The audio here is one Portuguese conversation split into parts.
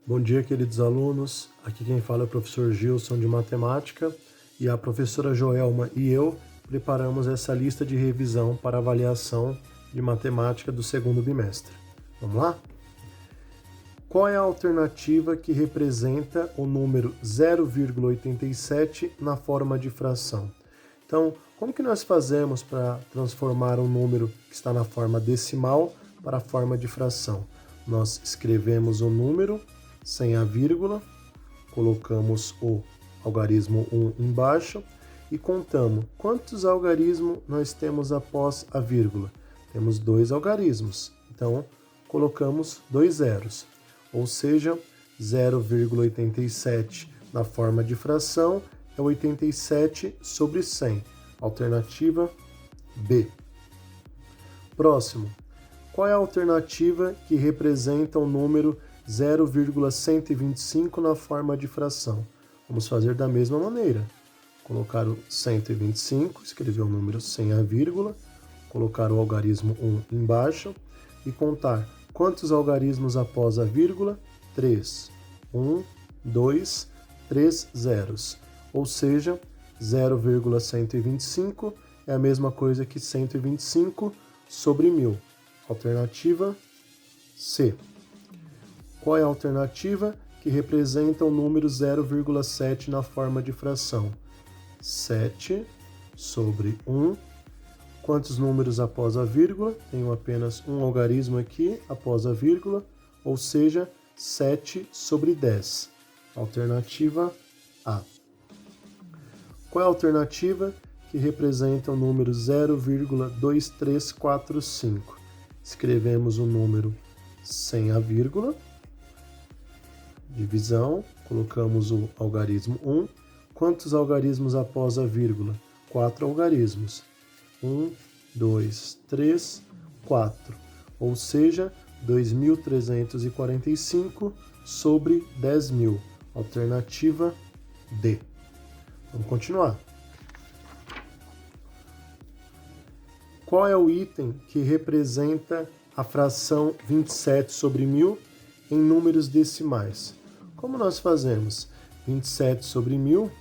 Bom dia, queridos alunos. Aqui quem fala é o professor Gilson de Matemática e a professora Joelma e eu preparamos essa lista de revisão para avaliação de Matemática do segundo bimestre. Vamos lá? Qual é a alternativa que representa o número 0,87 na forma de fração? Então, como que nós fazemos para transformar um número que está na forma decimal para a forma de fração? Nós escrevemos o número sem a vírgula, colocamos o algarismo 1 embaixo e contamos quantos algarismos nós temos após a vírgula. Temos 2 algarismos, então colocamos 2 zeros, ou seja, 0,87 na forma de fração é 87 sobre 100, alternativa B. Próximo, qual é a alternativa que representa o número 0,125 na forma de fração? Vamos fazer da mesma maneira. Colocar o 125, escrever o número sem a vírgula, colocar o algarismo 1 embaixo e contar quantos algarismos após a vírgula? 3. 1, 2, 3 zeros. Ou seja, 0,125 é a mesma coisa que 125 sobre 1000. Alternativa C. Qual é a alternativa que representa o número 0,7 na forma de fração? 7 sobre 1. Quantos números após a vírgula? Tenho apenas um algarismo aqui após a vírgula, ou seja, 7 sobre 10. Alternativa A. Qual é a alternativa que representa o número 0,2345? Escrevemos o número sem a vírgula, divisão, colocamos o algarismo 1. Quantos algarismos após a vírgula? 4 algarismos. 1, 2, 3, 4. Ou seja, 2.345 sobre 10.000. Alternativa D. Vamos continuar. Qual é o item que representa a fração 27 sobre 1000 em números decimais? Como nós fazemos? 27 sobre 1000,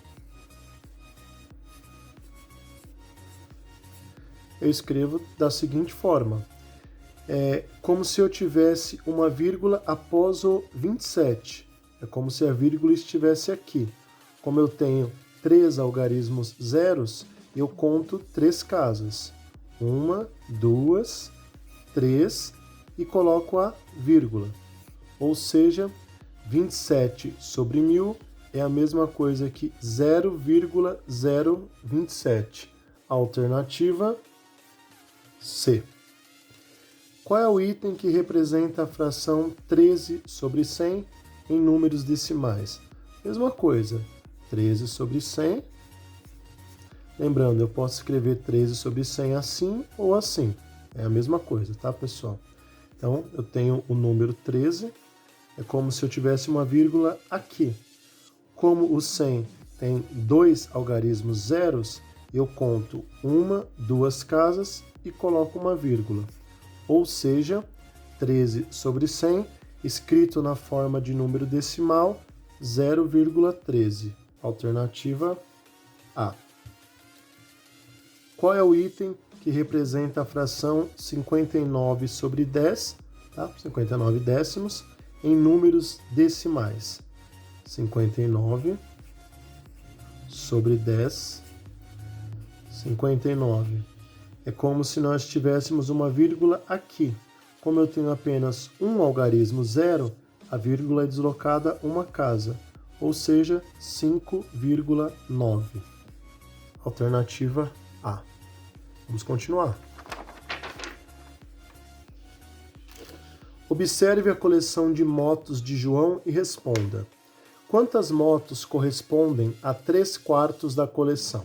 eu escrevo da seguinte forma. É como se eu tivesse uma vírgula após o 27. É como se a vírgula estivesse aqui. Como eu tenho 3 algarismos zeros, eu conto 3 casas. 1, 2, 3 e coloco a vírgula. Ou seja, 27 sobre 1000 é a mesma coisa que 0,027. Alternativa C. Qual é o item que representa a fração 13 sobre 100 em números decimais? Mesma coisa, 13 sobre 100. Lembrando, eu posso escrever 13 sobre 100 assim ou assim. É a mesma coisa, tá, pessoal? Então, eu tenho o número 13. É como se eu tivesse uma vírgula aqui. Como o 100 tem 2 algarismos zeros, eu conto 1, 2 casas e coloco uma vírgula. Ou seja, 13 sobre 100, escrito na forma de número decimal, 0,13. Alternativa A. Qual é o item que representa a fração 59 sobre 10, tá? 59 décimos, em números decimais? 59 sobre 10, 59. É como se nós tivéssemos uma vírgula aqui. Como eu tenho apenas um algarismo zero, a vírgula é deslocada uma casa, ou seja, 5,9. Alternativa A. Vamos continuar. Observe a coleção de motos de João e responda. Quantas motos correspondem a 3/4 da coleção?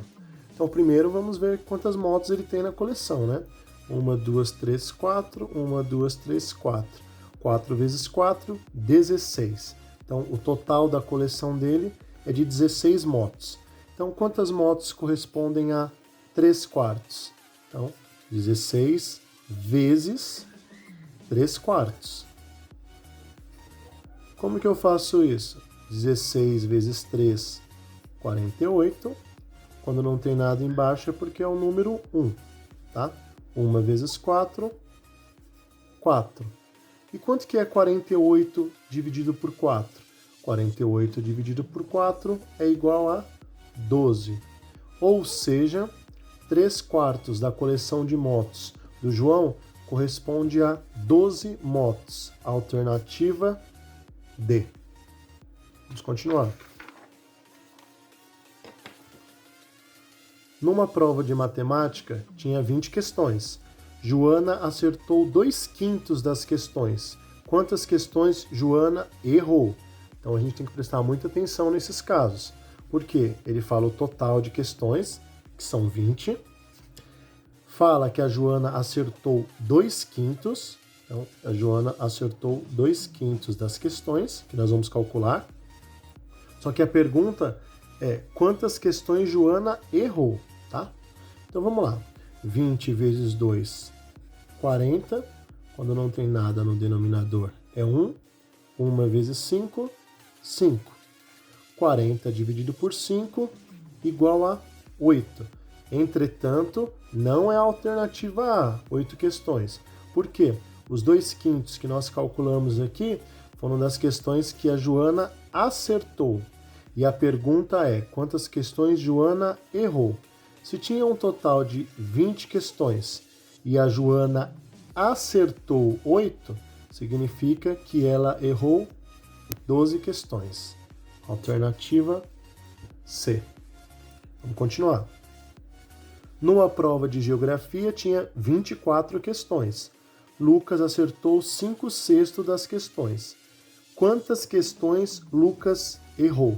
Então, primeiro vamos ver quantas motos ele tem na coleção, né? 1, 2, 3, 4. 1, 2, 3, 4. 4 vezes 4, 16. Então, o total da coleção dele é de 16 motos. Então, quantas motos correspondem a 3/4? Então, 16 vezes 3/4. Como que eu faço isso? 16 vezes 3, 48. Quando não tem nada embaixo é porque é o número 1, tá? 1 vezes 4, 4. E quanto que é 48 dividido por 4? 48 dividido por 4 é igual a 12. Ou seja, 3/4 da coleção de motos do João corresponde a 12 motos. Alternativa D. Vamos continuar. Numa prova de matemática, tinha 20 questões. Joana acertou 2/5 das questões. Quantas questões Joana errou? Então a gente tem que prestar muita atenção nesses casos. Porque ele fala o total de questões, que são 20. Fala que a Joana acertou 2/5. Então, a Joana acertou 2/5 das questões, que nós vamos calcular. Só que a pergunta é quantas questões Joana errou, tá? Então vamos lá. 20 vezes 2, 40. Quando não tem nada no denominador é 1. 1 vezes 5, 5. 40 dividido por 5 igual a 8. Entretanto, não é a alternativa A, 8 questões. Por quê? Os 2/5 que nós calculamos aqui foram das questões que a Joana acertou. E a pergunta é, quantas questões Joana errou? Se tinha um total de 20 questões e a Joana acertou 8, significa que ela errou 12 questões. Alternativa C. Vamos continuar. Numa prova de geografia tinha 24 questões. Lucas acertou 5/6 das questões. Quantas questões Lucas errou?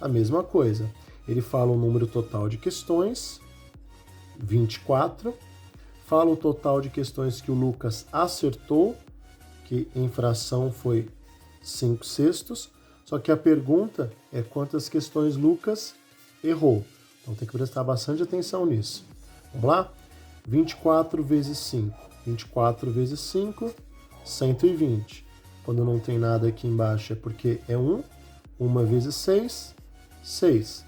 A mesma coisa. Ele fala o número total de questões, 24. Fala o total de questões que o Lucas acertou, que em fração foi 5/6. Só que a pergunta é quantas questões Lucas errou. Então tem que prestar bastante atenção nisso. Vamos lá? 24 vezes 5. 24 vezes 5, 120. Quando não tem nada aqui embaixo é porque é 1. 1 vezes 6, 6.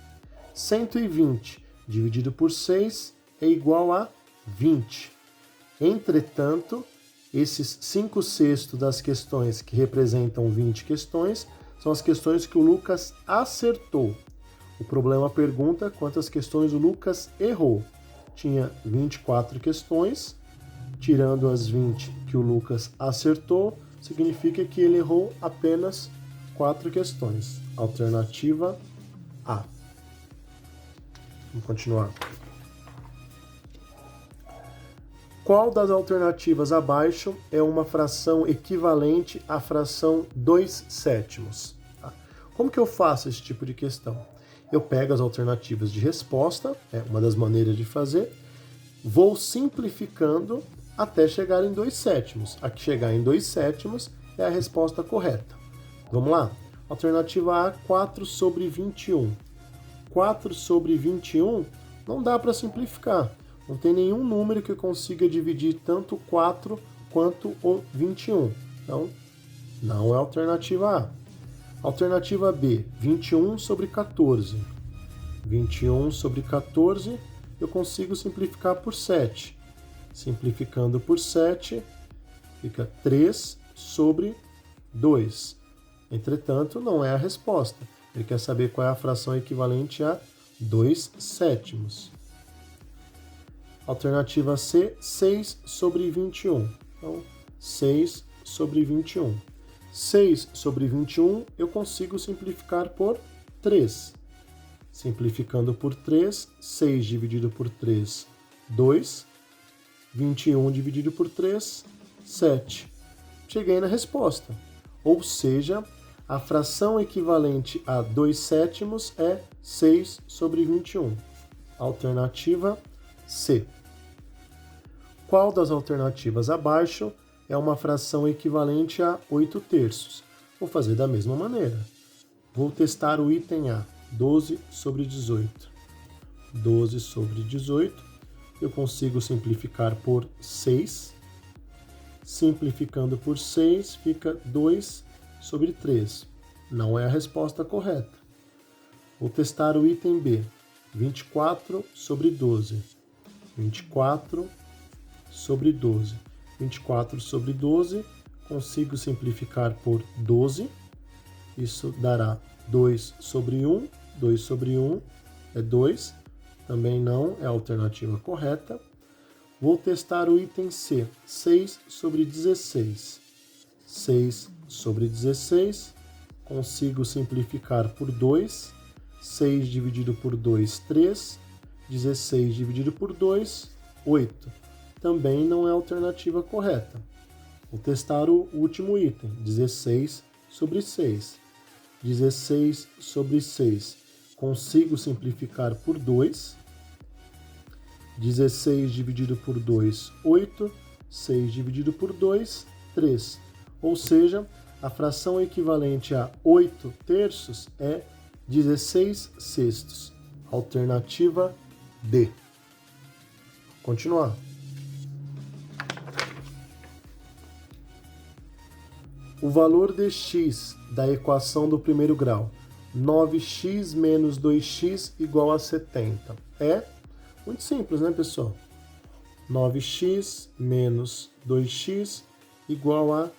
120 dividido por 6 é igual a 20. Entretanto, esses 5/6 das questões que representam 20 questões são as questões que o Lucas acertou. O problema pergunta quantas questões o Lucas errou. Tinha 24 questões, tirando as 20 que o Lucas acertou, significa que ele errou apenas 4 questões. Alternativa A. Vamos continuar. Qual das alternativas abaixo é uma fração equivalente à fração 2/7? Tá? Como que eu faço esse tipo de questão? Eu pego as alternativas de resposta, é uma das maneiras de fazer, vou simplificando até chegar em 2/7. A que chegar em 2/7 é a resposta correta. Vamos lá? Alternativa A, 4/21. 4/21 não dá para simplificar. Não tem nenhum número que consiga dividir tanto 4 quanto o 21. Então, não é a alternativa A. Alternativa B, 21/14. 21/14 eu consigo simplificar por 7. Simplificando por 7, fica 3/2. Entretanto, não é a resposta. Ele quer saber qual é a fração equivalente a 2/7. Alternativa C, 6/21. Então, 6/21. 6/21 eu consigo simplificar por 3. Simplificando por 3, 6 dividido por 3, 2. 21 dividido por 3, 7. Cheguei na resposta. Ou seja, a fração equivalente a 2/7 é 6/21. Alternativa C. Qual das alternativas abaixo é uma fração equivalente a 8/3? Vou fazer da mesma maneira. Vou testar o item A, 12/18. 12/18, eu consigo simplificar por 6. Simplificando por 6, fica 2/3. Não é a resposta correta. Vou testar o item B. 24 sobre 12. 24 sobre 12. 24 sobre 12, consigo simplificar por 12. Isso dará 2 sobre 1. 2 sobre 1 é 2. Também não é a alternativa correta. Vou testar o item C. 6 sobre 16. 6 sobre 16, consigo simplificar por 2. 6 dividido por 2, 3. 16 dividido por 2, 8. Também não é a alternativa correta. Vou testar o último item. 16 sobre 6. 16 sobre 6. Consigo simplificar por 2. 16 dividido por 2, 8. 6 dividido por 2, 3. Ou seja, a fração equivalente a 8 terços é 16 sextos. Alternativa D. Continuar. O valor de x da equação do primeiro grau, 9x menos 2x igual a 70. É muito simples, né, pessoal? 9x menos 2x igual a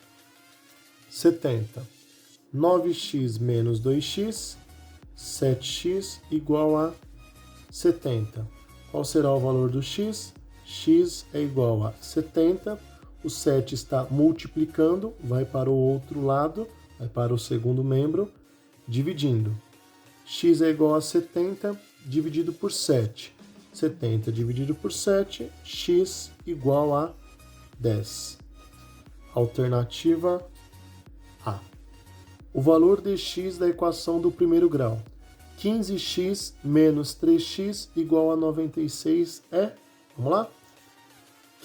70. 9x menos 2x, 7x igual a 70. Qual será o valor do x? X é igual a 70. O 7 está multiplicando, vai para o outro lado, vai para o segundo membro, dividindo. X é igual a 70 dividido por 7. 70 dividido por 7, x igual a 10. Alternativa A. O valor de x da equação do primeiro grau. 15x menos 3x igual a 96 é... Vamos lá?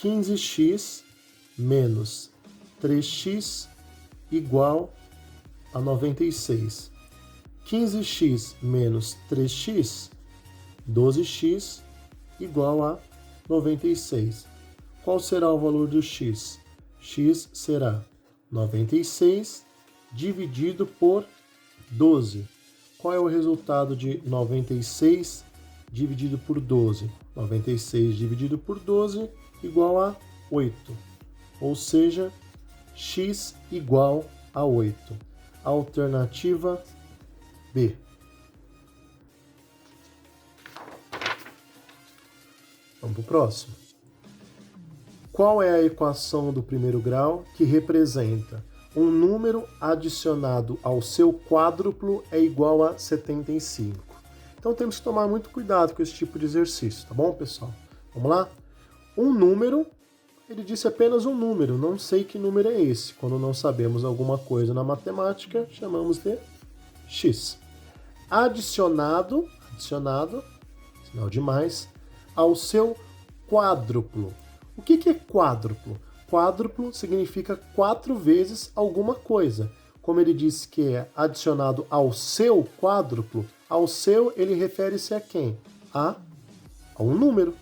15x menos 3x igual a 96. 15x menos 3x, 12x igual a 96. Qual será o valor do x? X será 96 dividido por 12. Qual é o resultado de 96 dividido por 12? 96 dividido por 12 igual a 8. Ou seja, x igual a 8. Alternativa B. Vamos para o próximo. Qual é a equação do primeiro grau que representa um número adicionado ao seu quádruplo é igual a 75? Então temos que tomar muito cuidado com esse tipo de exercício, tá bom, pessoal? Vamos lá? Um número, ele disse apenas um número, não sei que número é esse. Quando não sabemos alguma coisa na matemática, chamamos de x. Adicionado, sinal de mais, ao seu quádruplo. O que é quádruplo? Quádruplo significa 4 vezes alguma coisa. Como ele disse que é adicionado ao seu quádruplo, ao seu ele refere-se a quem? A um número.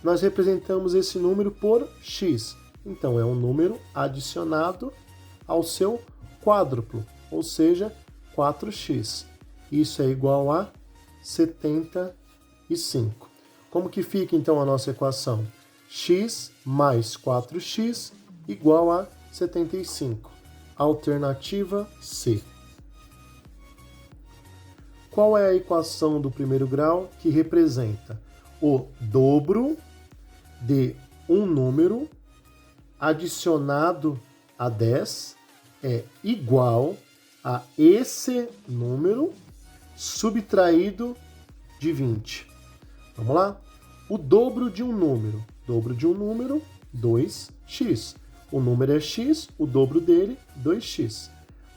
Nós representamos esse número por x. Então é um número adicionado ao seu quádruplo, ou seja, 4x. Isso é igual a 75. Como que fica então a nossa equação? X mais 4x igual a 75. Alternativa C. Qual é a equação do primeiro grau que representa o dobro de um número adicionado a 10 é igual a esse número subtraído de 20? Vamos lá? O dobro de um número. Dobro de um número, 2x. O número é x, o dobro dele, 2x.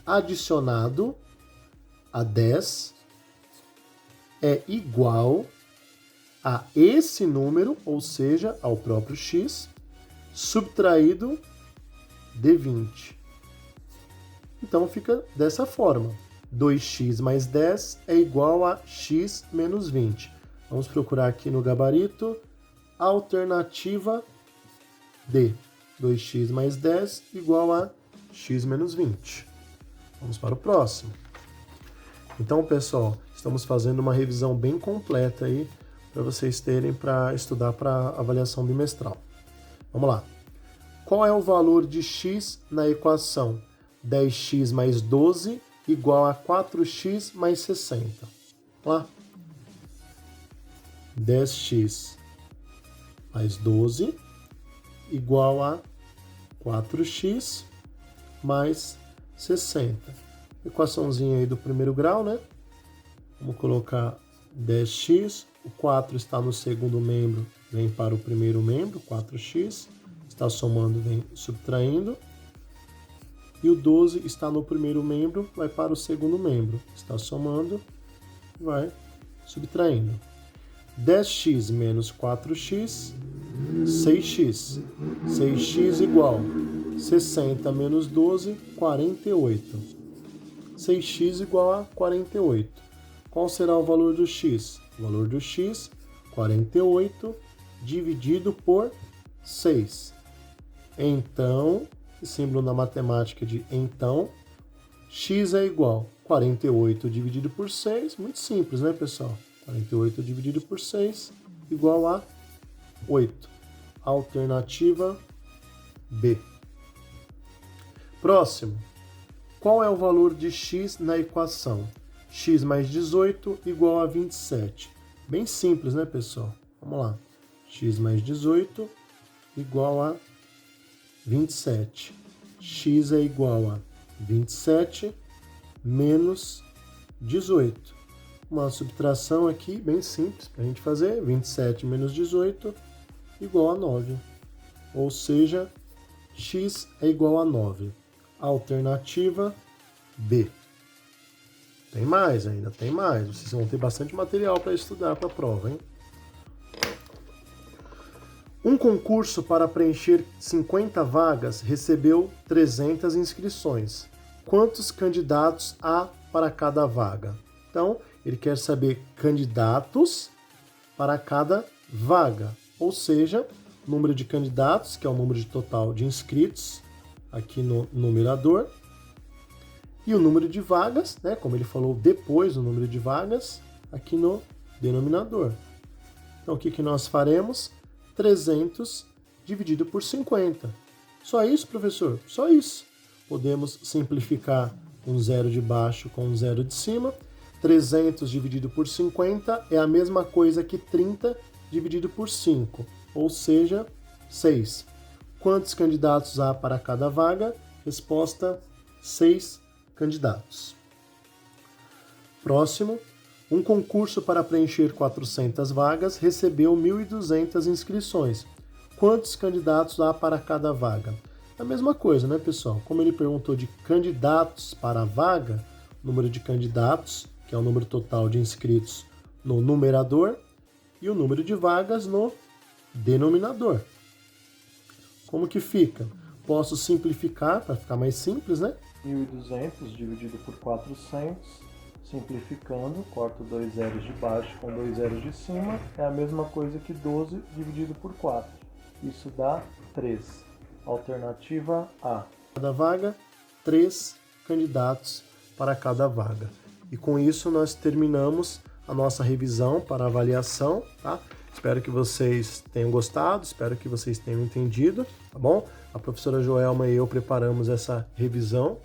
Adicionado a 10 é igual a esse número, ou seja, ao próprio x, subtraído de 20. Então fica dessa forma. 2x mais 10 é igual a x menos 20. Vamos procurar aqui no gabarito. Alternativa D. 2x mais 10 igual a x menos 20. Vamos para o próximo. Então, pessoal, estamos fazendo uma revisão bem completa aí para vocês terem para estudar para avaliação bimestral. Vamos lá. Qual é o valor de x na equação 10x mais 12 igual a 4x mais 60? Vamos lá. 10x mais 12 igual a 4x mais 60. Equaçãozinha aí do primeiro grau, né? Vamos colocar 10x, o 4 está no segundo membro, vem para o primeiro membro, 4x, está somando, vem subtraindo. E o 12 está no primeiro membro, vai para o segundo membro, está somando, vai subtraindo. 10x menos 4x, 6x. 6x igual 60 menos 12, 48. 6x igual a 48. Qual será o valor do x? O valor do x, 48 dividido por 6. Então, símbolo na matemática de então, x é igual a 48 dividido por 6. Muito simples, né, pessoal? 48 dividido por 6 igual a 8. Alternativa B. Próximo. Qual é o valor de x na equação? X mais 18 igual a 27. Bem simples, né, pessoal? Vamos lá. X mais 18 igual a 27. X é igual a 27 menos 18. Uma subtração aqui bem simples para a gente fazer. 27 menos 18 igual a 9. Ou seja, x é igual a 9. Alternativa B. Tem mais ainda, tem mais. Vocês vão ter bastante material para estudar para a prova, hein? Um concurso para preencher 50 vagas recebeu 300 inscrições. Quantos candidatos há para cada vaga? Então, ele quer saber candidatos para cada vaga, ou seja, número de candidatos, que é o número de total de inscritos, aqui no numerador, e o número de vagas, né, como ele falou depois do número de vagas, aqui no denominador. Então, o que nós faremos? 300 dividido por 50. Só isso, professor? Só isso. Podemos simplificar um zero de baixo com um zero de cima. 300 dividido por 50 é a mesma coisa que 30 dividido por 5, ou seja, 6. Quantos candidatos há para cada vaga? Resposta: 6 candidatos. Próximo. Um concurso para preencher 400 vagas recebeu 1.200 inscrições. Quantos candidatos há para cada vaga? A mesma coisa, né, pessoal? Como ele perguntou de candidatos para a vaga, número de candidatos, que é o número total de inscritos no numerador, e o número de vagas no denominador. Como que fica? Posso simplificar para ficar mais simples, né? 1.200 dividido por 400, simplificando, corto 2 zeros de baixo com 2 zeros de cima, é a mesma coisa que 12 dividido por 4. Isso dá 3. Alternativa A. Cada vaga, 3 candidatos para cada vaga. E com isso nós terminamos a nossa revisão para avaliação, tá? Espero que vocês tenham gostado, espero que vocês tenham entendido, tá bom? A professora Joelma e eu preparamos essa revisão